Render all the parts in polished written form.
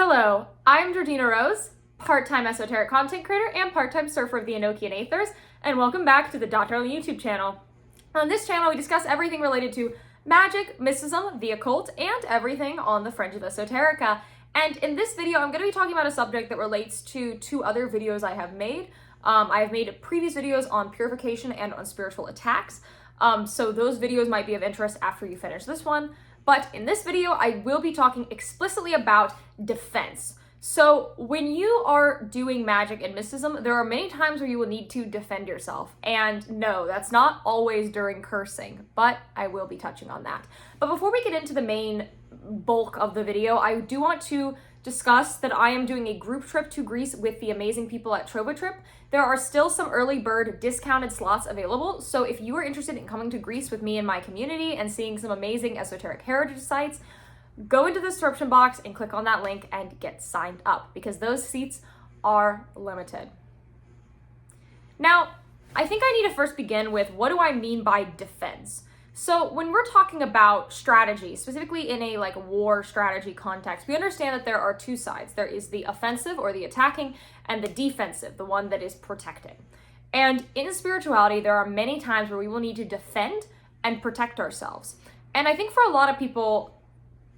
Hello, I'm Georgina Rose, part-time esoteric content creator and part-time surfer of the Enochian Aethers, and welcome back to the Dr. On the YouTube channel. On this channel, we discuss everything related to magic, mysticism, the occult, and everything on the fringe of esoterica. And in this video, I'm going to be talking about a subject that relates to two other videos I have made. I have made previous videos on purification and on spiritual attacks, so those videos might be of interest after you finish this one. But in this video, I will be talking explicitly about defense. So when you are doing magic and mysticism, there are many times where you will need to defend yourself. And no, that's not always during cursing, but I will be touching on that. But before we get into the main bulk of the video, I do want to discuss that I am doing a group trip to Greece with the amazing people at Trip. There are still some early bird discounted slots available, so if you are interested in coming to Greece with me and my community and seeing some amazing esoteric heritage sites, go into the description box and click on that link and get signed up, because those seats are limited. Now, I think I need to first begin with, what do I mean by defense? So when we're talking about strategy, specifically in a war strategy context, we understand that there are two sides. There is the offensive or the attacking, and the defensive, the one that is protecting. And in spirituality, there are many times where we will need to defend and protect ourselves. And I think for a lot of people,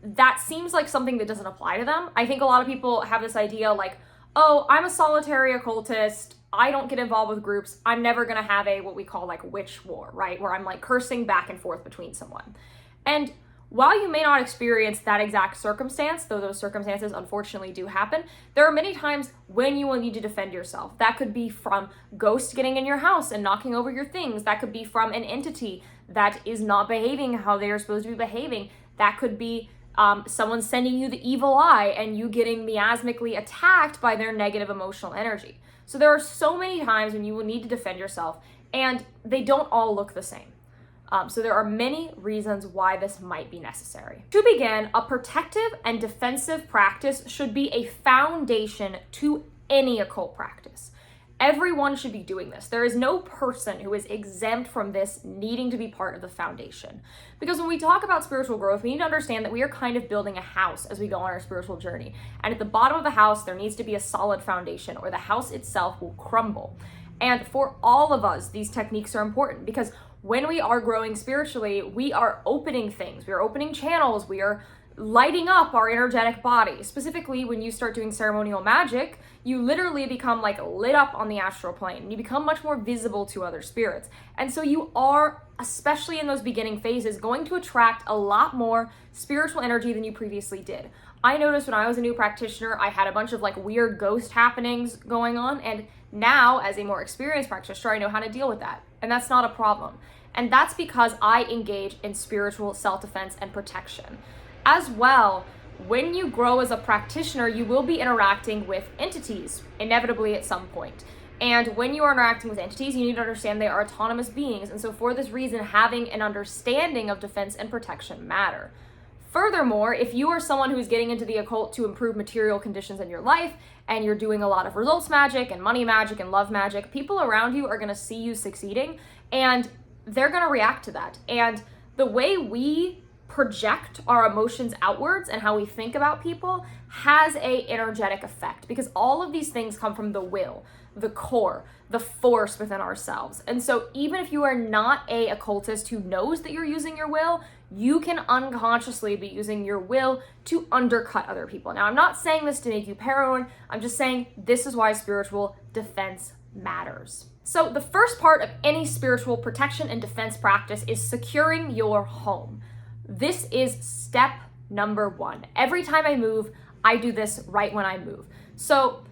that seems like something that doesn't apply to them. I think a lot of people have this idea like, oh, I'm a solitary occultist, I don't get involved with groups, I'm never gonna have what we call witch war, right? Where I'm cursing back and forth between someone. And while you may not experience that exact circumstance, though those circumstances unfortunately do happen, there are many times when you will need to defend yourself. That could be from ghosts getting in your house and knocking over your things. That could be from an entity that is not behaving how they are supposed to be behaving. That could be someone sending you the evil eye and you getting miasmically attacked by their negative emotional energy. So there are so many times when you will need to defend yourself, and they don't all look the same. So there are many reasons why this might be necessary. To begin, a protective and defensive practice should be a foundation to any occult practice. Everyone should be doing this. There is no person who is exempt from this needing to be part of the foundation. Because when we talk about spiritual growth, we need to understand that we are kind of building a house as we go on our spiritual journey. And at the bottom of the house, there needs to be a solid foundation, or the house itself will crumble. And for all of us, these techniques are important, because when we are growing spiritually, we are opening things, we are opening channels, we are lighting up our energetic body. Specifically, when you start doing ceremonial magic, you literally become lit up on the astral plane, and you become much more visible to other spirits. And so you are, especially in those beginning phases, going to attract a lot more spiritual energy than you previously did. I noticed when I was a new practitioner, I had a bunch of weird ghost happenings going on, and now as a more experienced practitioner, I know how to deal with that. And that's not a problem. And that's because I engage in spiritual self-defense and protection. As well, when you grow as a practitioner, you will be interacting with entities, inevitably at some point. And when you are interacting with entities, you need to understand they are autonomous beings. And so for this reason, having an understanding of defense and protection matter. Furthermore, if you are someone who is getting into the occult to improve material conditions in your life, and you're doing a lot of results magic and money magic and love magic, people around you are going to see you succeeding, and they're going to react to that. And the way we project our emotions outwards and how we think about people has a energetic effect, because all of these things come from the will, the core, the force within ourselves. And so even if you are not a occultist who knows that you're using your will, you can unconsciously be using your will to undercut other people. Now, I'm not saying this to make you paranoid. I'm just saying this is why spiritual defense matters. So the first part of any spiritual protection and defense practice is securing your home. This is step number one. Every time I move, I do this right when I move. So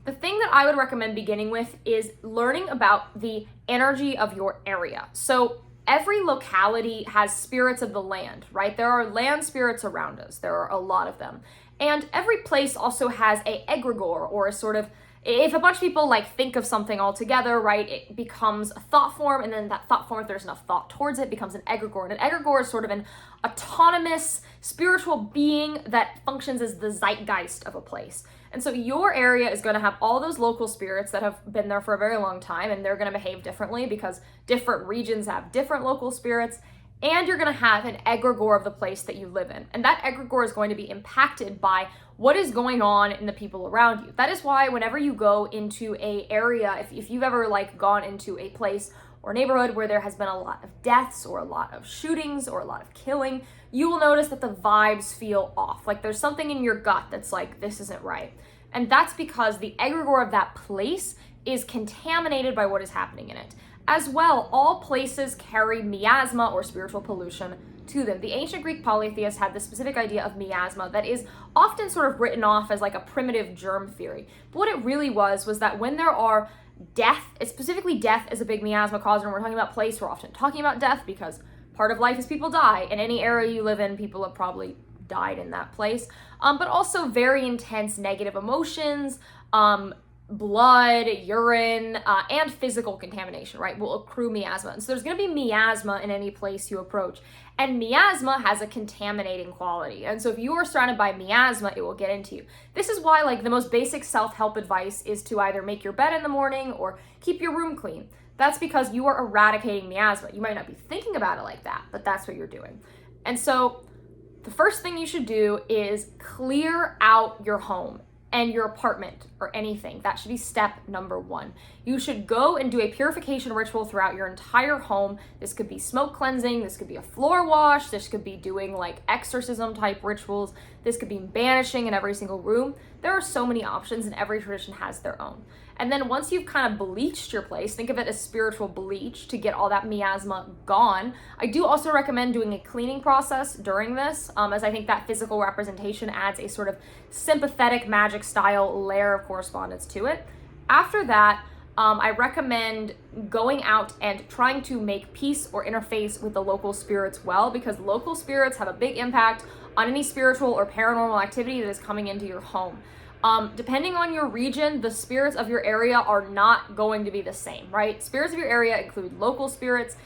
the thing that I would recommend beginning with is learning about the energy of your area. So every locality has spirits of the land, right? There are land spirits around us. There are a lot of them. And every place also has a egregore, or a sort of, if a bunch of people think of something all together, right, it becomes a thought form, and then that thought form, if there's enough thought towards it, becomes an egregore. And an egregore is sort of an autonomous spiritual being that functions as the zeitgeist of a place. And so your area is going to have all those local spirits that have been there for a very long time, and they're going to behave differently because different regions have different local spirits. and you're going to have an egregore of the place that you live in. And that egregore is going to be impacted by what is going on in the people around you. That is why whenever you go into a area, if you've ever like gone into a place or neighborhood where there has been a lot of deaths or a lot of shootings or a lot of killing, you will notice that the vibes feel off. Like there's something in your gut that's like, this isn't right. And that's because the egregore of that place is contaminated by what is happening in it. As well, all places carry miasma or spiritual pollution to them. The ancient Greek polytheists had this specific idea of miasma that is often sort of written off as like a primitive germ theory. But what it really was that when there are death, specifically death is a big miasma causer, and we're talking about place, we're often talking about death because part of life is people die. In any area you live in, people have probably died in that place. But also very intense negative emotions, blood, urine, and physical contamination, right, will accrue miasma. And so there's going to be miasma in any place you approach. And miasma has a contaminating quality. And so if you are surrounded by miasma, it will get into you. This is why like the most basic self-help advice is to either make your bed in the morning or keep your room clean. That's because you are eradicating miasma. You might not be thinking about it like that, but that's what you're doing. And so the first thing you should do is clear out your home and your apartment or anything. That should be step number one. You should go and do a purification ritual throughout your entire home. This could be smoke cleansing, this could be a floor wash, this could be doing like exorcism type rituals, this could be banishing in every single room. There are so many options and every tradition has their own. And then once you've kind of bleached your place, think of it as spiritual bleach to get all that miasma gone. I do also recommend doing a cleaning process during this, as I think that physical representation adds a sort of sympathetic magic style layer of correspondence to it. After that, I recommend going out and trying to make peace or interface with the local spirits well, because local spirits have a big impact on any spiritual or paranormal activity that is coming into your home. Depending on your region, the spirits of your area are not going to be the same, right? Spirits of your area include local spirits.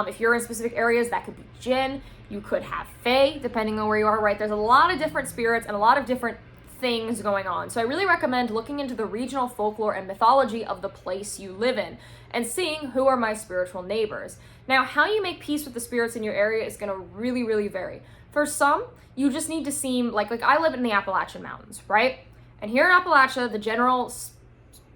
If you're in specific areas, that could be jinn. You could have fae, depending on where you are, right? There's a lot of different spirits and a lot of different things going on. So I really recommend looking into the regional folklore and mythology of the place you live in and seeing who are my spiritual neighbors. Now, how you make peace with the spirits in your area is going to really, really vary. For some, you just need to seem like I live in the Appalachian Mountains, right? And here in Appalachia, the general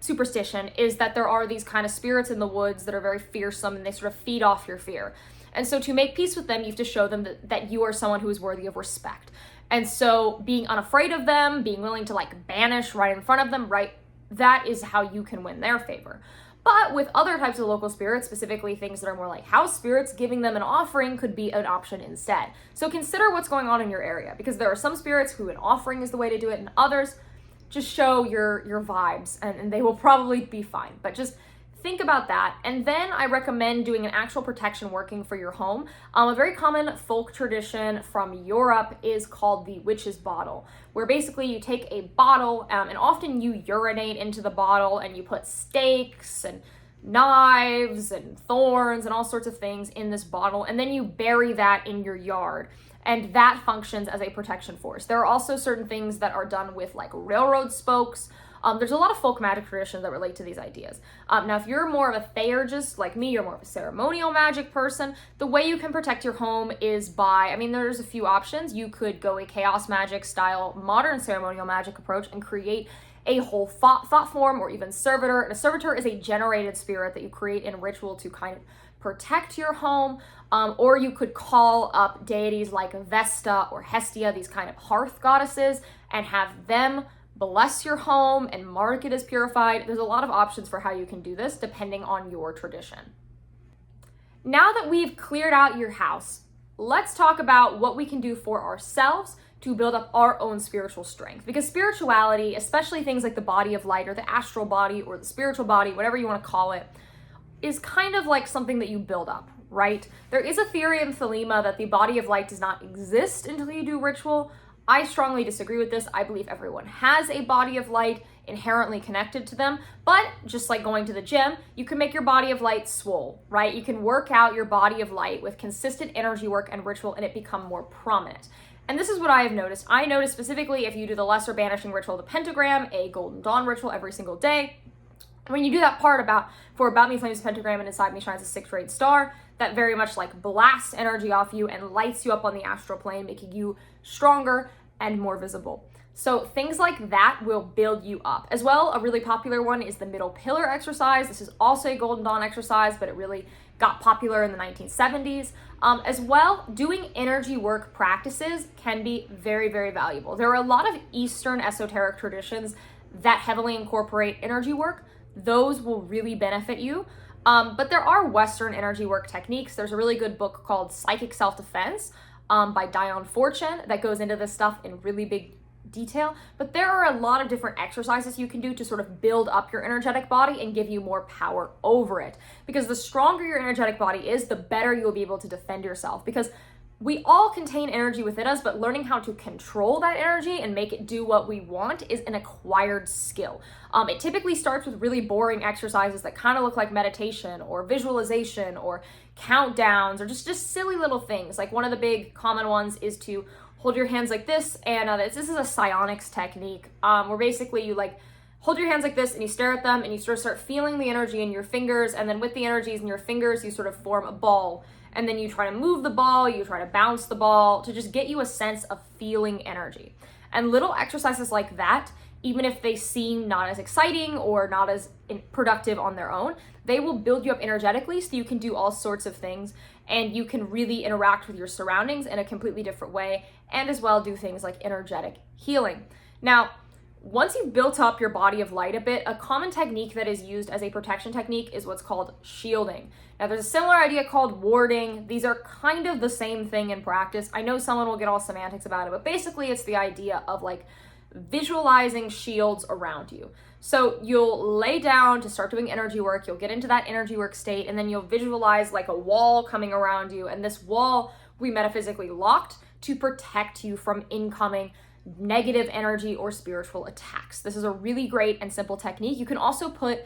superstition is that there are these kind of spirits in the woods that are very fearsome and they sort of feed off your fear. And so to make peace with them, you have to show them that you are someone who is worthy of respect. And so being unafraid of them, being willing to like banish right in front of them, right, that is how you can win their favor. But with other types of local spirits, specifically things that are more like house spirits, giving them an offering could be an option instead. So consider what's going on in your area, because there are some spirits who an offering is the way to do it, and others just show your vibes and they will probably be fine. But just think about that. And then I recommend doing an actual protection working for your home. A very common folk tradition from Europe is called the witch's bottle, where basically you take a bottle and often you urinate into the bottle and you put stakes and knives and thorns and all sorts of things in this bottle, and then you bury that in your yard. And that functions as a protection force. There are also certain things that are done with like railroad spokes. There's a lot of folk magic traditions that relate to these ideas. Now, if you're more of a theurgist like me, you're more of a ceremonial magic person, the way you can protect your home is by, there's a few options. You could go a chaos magic style, modern ceremonial magic approach and create a whole thought form or even servitor. And a servitor is a generated spirit that you create in ritual to kind of protect your home. Or you could call up deities like Vesta or Hestia, these kind of hearth goddesses, and have them bless your home and mark it as purified. There's a lot of options for how you can do this depending on your tradition. Now that we've cleared out your house, let's talk about what we can do for ourselves to build up our own spiritual strength. Because spirituality, especially things like the body of light or the astral body or the spiritual body, whatever you want to call it, is kind of like something that you build up, right? There is a theory in Thelema that the body of light does not exist until you do ritual. I strongly disagree with this. I believe everyone has a body of light inherently connected to them, but just like going to the gym, you can make your body of light swole, right? You can work out your body of light with consistent energy work and ritual and it become more prominent. And this is what I have noticed. I noticed specifically if you do the lesser banishing ritual, the pentagram, a golden dawn ritual every single day, When you do that part for about me flames a pentagram and inside me shines a 6 rayed star, that very much like blasts energy off you and lights you up on the astral plane, making you stronger and more visible. So things like that will build you up. As well, a really popular one is the middle pillar exercise. This is also a Golden Dawn exercise, but it really got popular in the 1970s. As well, doing energy work practices can be very, very valuable. There are a lot of Eastern esoteric traditions that heavily incorporate energy work. Those will really benefit you. But there are Western energy work techniques. There's a really good book called Psychic Self-Defense by Dion Fortune that goes into this stuff in really big detail. But there are a lot of different exercises you can do to sort of build up your energetic body and give you more power over it. Because the stronger your energetic body is, the better you'll be able to defend yourself. Because we all contain energy within us, but learning how to control that energy and make it do what we want is an acquired skill. It typically starts with really boring exercises that kind of look like meditation or visualization or countdowns or just silly little things. Like one of the big common ones is to hold your hands like this, and this is a psionics technique where basically you like hold your hands like this and you stare at them and you sort of start feeling the energy in your fingers, and then with the energies in your fingers you sort of form a ball. And then you try to move the ball, you try to bounce the ball to just get you a sense of feeling energy. And little exercises like that, even if they seem not as exciting or not as productive on their own, they will build you up energetically so you can do all sorts of things and you can really interact with your surroundings in a completely different way, and as well do things like energetic healing. Now, once you've built up your body of light a bit, a common technique that is used as a protection technique is what's called shielding. Now, there's a similar idea called warding. These are kind of the same thing in practice. I know someone will get all semantics about it, but basically it's the idea of like visualizing shields around you. So you'll lay down to start doing energy work, you'll get into that energy work state, and then you'll visualize like a wall coming around you, and this wall will be metaphysically locked to protect you from incoming negative energy or spiritual attacks. This is a really great and simple technique. You can also put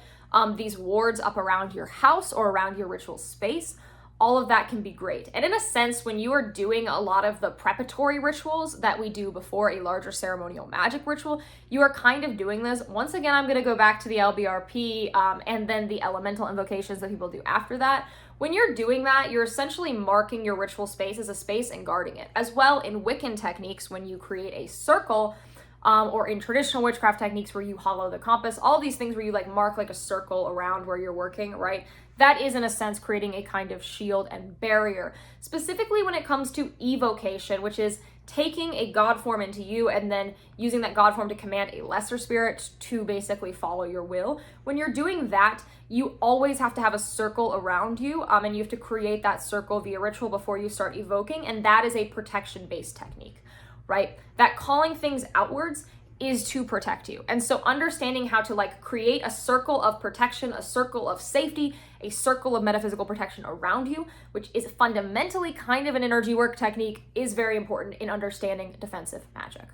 these wards up around your house or around your ritual space. All of that can be great. And in a sense, when you are doing a lot of the preparatory rituals that we do before a larger ceremonial magic ritual, you are kind of doing this. Once again, I'm going to go back to the LBRP and then the elemental invocations that people do after that. When you're doing that, you're essentially marking your ritual space as a space and guarding it. As well, in Wiccan techniques, when you create a circle, or in traditional witchcraft techniques where you hollow the compass, all these things where you like mark like a circle around where you're working, right? That is in a sense creating a kind of shield and barrier. Specifically when it comes to evocation, which is taking a god form into you and then using that god form to command a lesser spirit to basically follow your will. When you're doing that, you always have to have a circle around you, and you have to create that circle via ritual before you start evoking, and that is a protection-based technique, right? That calling things outwards is to protect you. And so understanding how to like create a circle of protection, a circle of safety, a circle of metaphysical protection around you, which is fundamentally kind of an energy work technique, is very important in understanding defensive magic.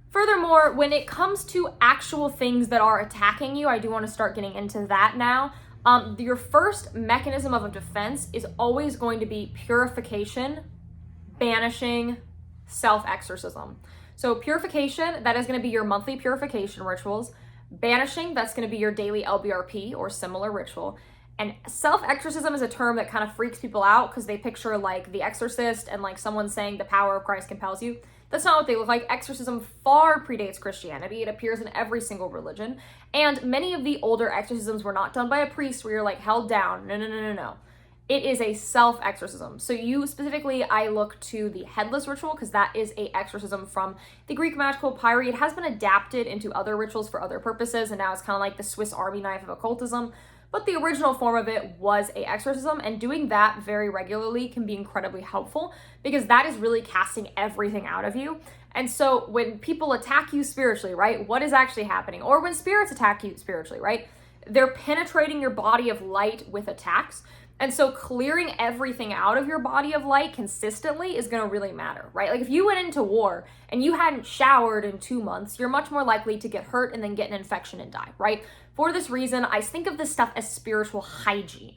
Furthermore, when it comes to actual things that are attacking you, I do want to start getting into that now. Your first mechanism of defense is always going to be purification, banishing, self-exorcism. So purification, that is going to be your monthly purification rituals. Banishing, that's going to be your daily LBRP or similar ritual. And self-exorcism is a term that kind of freaks people out because they picture like The Exorcist and like someone saying the power of Christ compels you. That's not what they look like. Exorcism far predates Christianity. It appears in every single religion. And many of the older exorcisms were not done by a priest where you're like held down. No. It is a self-exorcism. So you specifically, I look to the headless ritual because that is a exorcism from the Greek magical papyri. It has been adapted into other rituals for other purposes, and now it's kind of like the Swiss Army knife of occultism. But the original form of it was a exorcism, and doing that very regularly can be incredibly helpful because that is really casting everything out of you. And so when people attack you spiritually, right, what is actually happening? Or when spirits attack you spiritually, right, they're penetrating your body of light with attacks. And so clearing everything out of your body of light consistently is going to really matter, right? Like if you went into war and you hadn't showered in 2 months, you're much more likely to get hurt and then get an infection and die, right? For this reason, I think of this stuff as spiritual hygiene,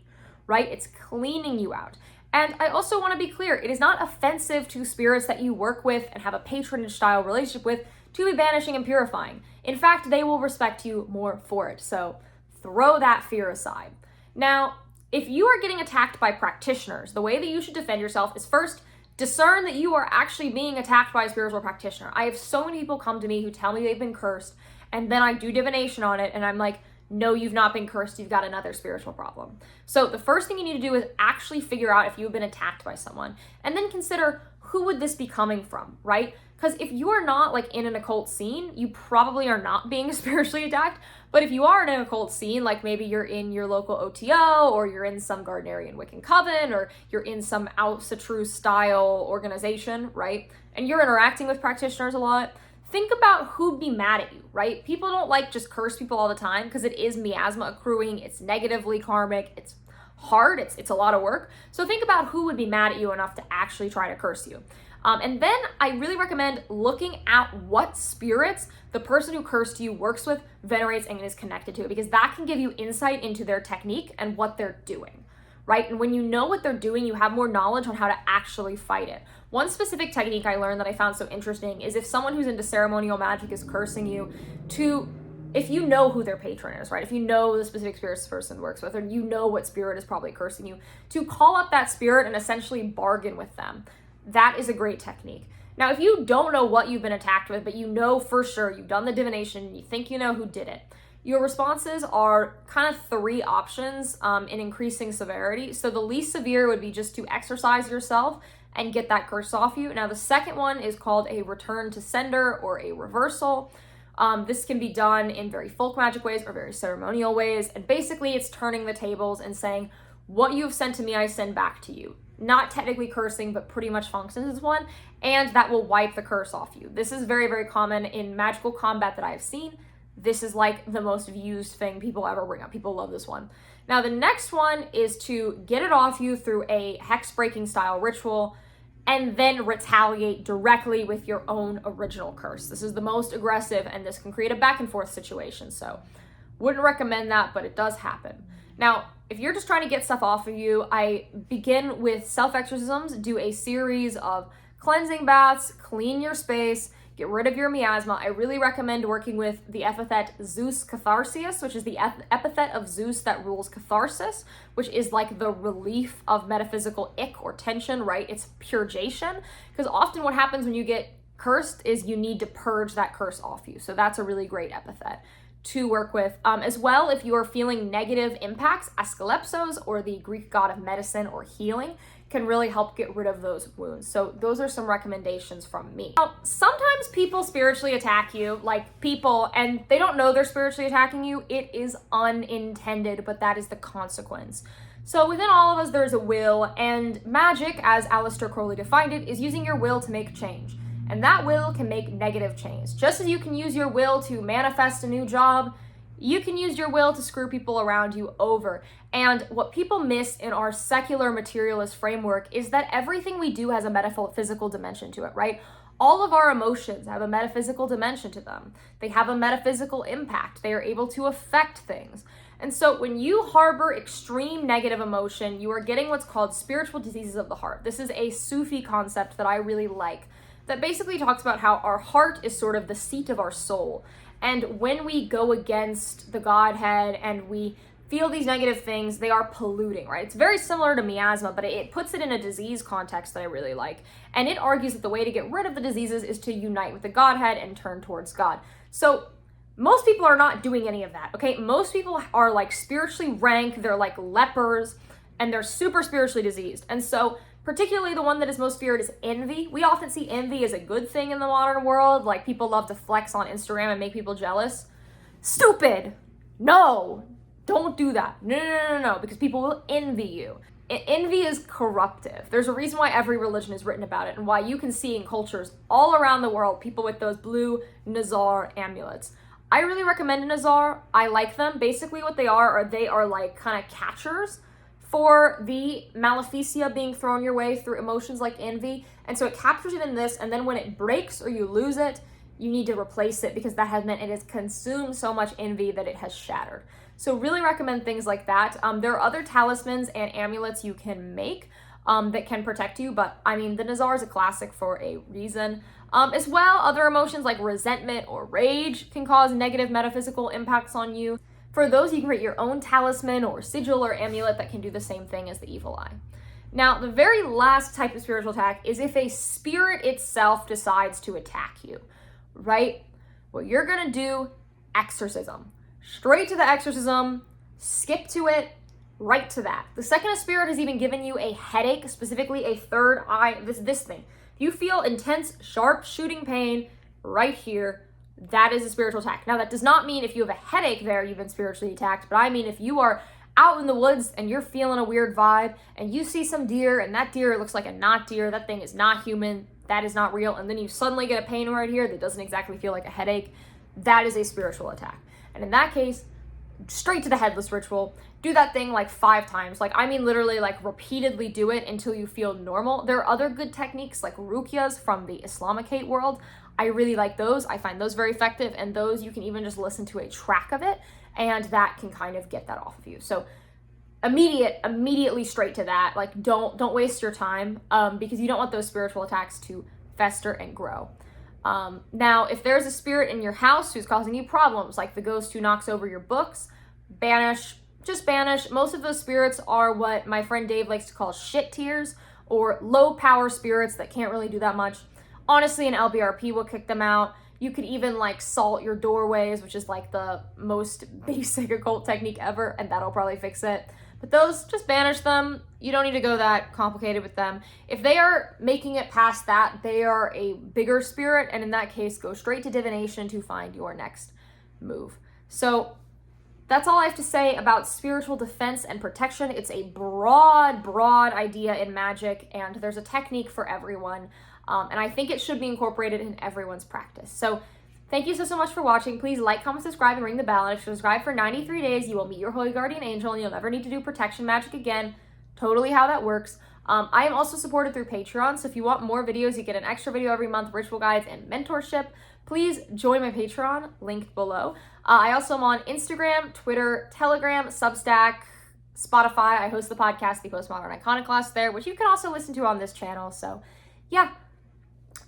right? It's cleaning you out. And I also want to be clear, it is not offensive to spirits that you work with and have a patronage style relationship with to be banishing and purifying. In fact, they will respect you more for it. So throw that fear aside. Now, if you are getting attacked by practitioners, the way that you should defend yourself is first, discern that you are actually being attacked by a spiritual practitioner. I have so many people come to me who tell me they've been cursed, and then I do divination on it, and I'm like, no, you've not been cursed, you've got another spiritual problem. So the first thing you need to do is actually figure out if you've been attacked by someone, and then consider who would this be coming from, right? Because if you are not like in an occult scene, you probably are not being spiritually attacked. But if you are in an occult scene, like maybe you're in your local OTO, or you're in some Gardnerian Wiccan coven, or you're in some Alcatraz style organization, right? And you're interacting with practitioners a lot, think about who'd be mad at you, right? People don't like just curse people all the time because it is miasma accruing, it's negatively karmic, it's hard, it's a lot of work. So think about who would be mad at you enough to actually try to curse you. And then I really recommend looking at what spirits the person who cursed you works with, venerates, and is connected to, because that can give you insight into their technique and what they're doing, right? And when you know what they're doing, you have more knowledge on how to actually fight it. One specific technique I learned that I found so interesting is if someone who's into ceremonial magic is cursing you, if you know who their patron is, right? If you know the specific spirit this person works with, or you know what spirit is probably cursing you, to call up that spirit and essentially bargain with them. That is a great technique. Now, if you don't know what you've been attacked with, but you know for sure, you've done the divination, you think you know who did it, your responses are kind of 3 options in increasing severity. So the least severe would be just to exorcise yourself and get that curse off you. Now, the second one is called a return to sender or a reversal. This can be done in very folk magic ways or very ceremonial ways. And basically it's turning the tables and saying, what you have sent to me, I send back to you. Not technically cursing, but pretty much functions as one. And that will wipe the curse off you. This is very, very common in magical combat that I've seen. This is like the most used thing people ever bring up. People love this one. Now, the next one is to get it off you through a hex breaking style ritual and then retaliate directly with your own original curse. This is the most aggressive, and this can create a back and forth situation. So wouldn't recommend that, but it does happen. Now, if you're just trying to get stuff off of you, I begin with self-exorcisms, do a series of cleansing baths, clean your space, get rid of your miasma. I really recommend working with the epithet Zeus Catharsius, which is the epithet of Zeus that rules catharsis, which is like the relief of metaphysical ick or tension, right? It's purgation, because often what happens when you get cursed is you need to purge that curse off you. So that's a really great epithet to work with. As well, if you are feeling negative impacts, Asklepsos, or the Greek god of medicine or healing, can really help get rid of those wounds. So those are some recommendations from me. Now, sometimes people spiritually attack you, and they don't know they're spiritually attacking you. It is unintended, but that is the consequence. So within all of us, there's a will, and magic, as Aleister Crowley defined it, is using your will to make change. And that will can make negative change. Just as you can use your will to manifest a new job, you can use your will to screw people around you over. And what people miss in our secular materialist framework is that everything we do has a metaphysical dimension to it, right? All of our emotions have a metaphysical dimension to them. They have a metaphysical impact. They are able to affect things. And so when you harbor extreme negative emotion, you are getting what's called spiritual diseases of the heart. This is a Sufi concept that I really like, that basically talks about how our heart is sort of the seat of our soul. And when we go against the Godhead and we feel these negative things, they are polluting, right? It's very similar to miasma, but it puts it in a disease context that I really like. And it argues that the way to get rid of the diseases is to unite with the Godhead and turn towards God. So most people are not doing any of that, okay? Most people are like spiritually rank, they're like lepers, and they're super spiritually diseased. And so particularly the one that is most feared is envy. We often see envy as a good thing in the modern world. Like, people love to flex on Instagram and make people jealous. Stupid. No, don't do that. No, because people will envy you. Envy is corruptive. There's a reason why every religion is written about it, and why you can see in cultures all around the world people with those blue Nazar amulets. I really recommend a Nazar. I like them. Basically what they are like kind of catchers for the maleficia being thrown your way through emotions like envy. And so it captures it in this, and then when it breaks or you lose it, you need to replace it, because that has meant it has consumed so much envy that it has shattered. So really recommend things like that. There are other talismans and amulets you can make. that can protect you. But I mean, the Nazar is a classic for a reason. As well, other emotions like resentment or rage can cause negative metaphysical impacts on you. For those, you can create your own talisman or sigil or amulet that can do the same thing as the evil eye. Now, the very last type of spiritual attack is if a spirit itself decides to attack you, right? What you're gonna do, exorcism. Straight to the exorcism, skip to it, right to that. The second a spirit has even given you a headache, specifically a third eye, this thing. You feel intense, sharp shooting pain right here, that is a spiritual attack. Now, that does not mean if you have a headache there, you've been spiritually attacked, but I mean if you are out in the woods and you're feeling a weird vibe and you see some deer and that deer looks like a not deer, that thing is not human, that is not real, and then you suddenly get a pain right here that doesn't exactly feel like a headache, that is a spiritual attack. And in that case, straight to the headless ritual. Do that thing like 5 times. Like, I mean, literally, like, repeatedly do it until you feel normal. There are other good techniques like ruqyas from the Islamicate world. I really like those. I find those very effective, and those you can even just listen to a track of it, and that can kind of get that off of you. So immediately straight to that. Like, don't waste your time, because you don't want those spiritual attacks to fester and grow. Now, if there's a spirit in your house who's causing you problems, like the ghost who knocks over your books, just banish. Most of those spirits are what my friend Dave likes to call shit tears, or low power spirits that can't really do that much. Honestly, an LBRP will kick them out. You could even like salt your doorways, which is like the most basic occult technique ever, and that'll probably fix it. But those, just banish them. You don't need to go that complicated with them. If they are making it past that, they are a bigger spirit, and in that case, go straight to divination to find your next move. So that's all I have to say about spiritual defense and protection. It's a broad idea in magic, and there's a technique for everyone. And I think it should be incorporated in everyone's practice. So thank you so much for watching. Please like, comment, subscribe, and ring the bell. And if you subscribe for 93 days, you will meet your holy guardian angel, and you'll never need to do protection magic again. Totally how that works. I am also supported through Patreon, so if you want more videos, you get an extra video every month, ritual guides, and mentorship. Please join my Patreon, linked below. I also am on Instagram, Twitter, Telegram, Substack, Spotify. I host the podcast, The Postmodern Iconoclast, there, which you can also listen to on this channel. So yeah,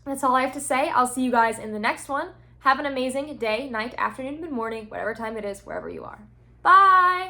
that's all I have to say. I'll see you guys in the next one. Have an amazing day, night, afternoon, mid-morning, whatever time it is, wherever you are. Bye!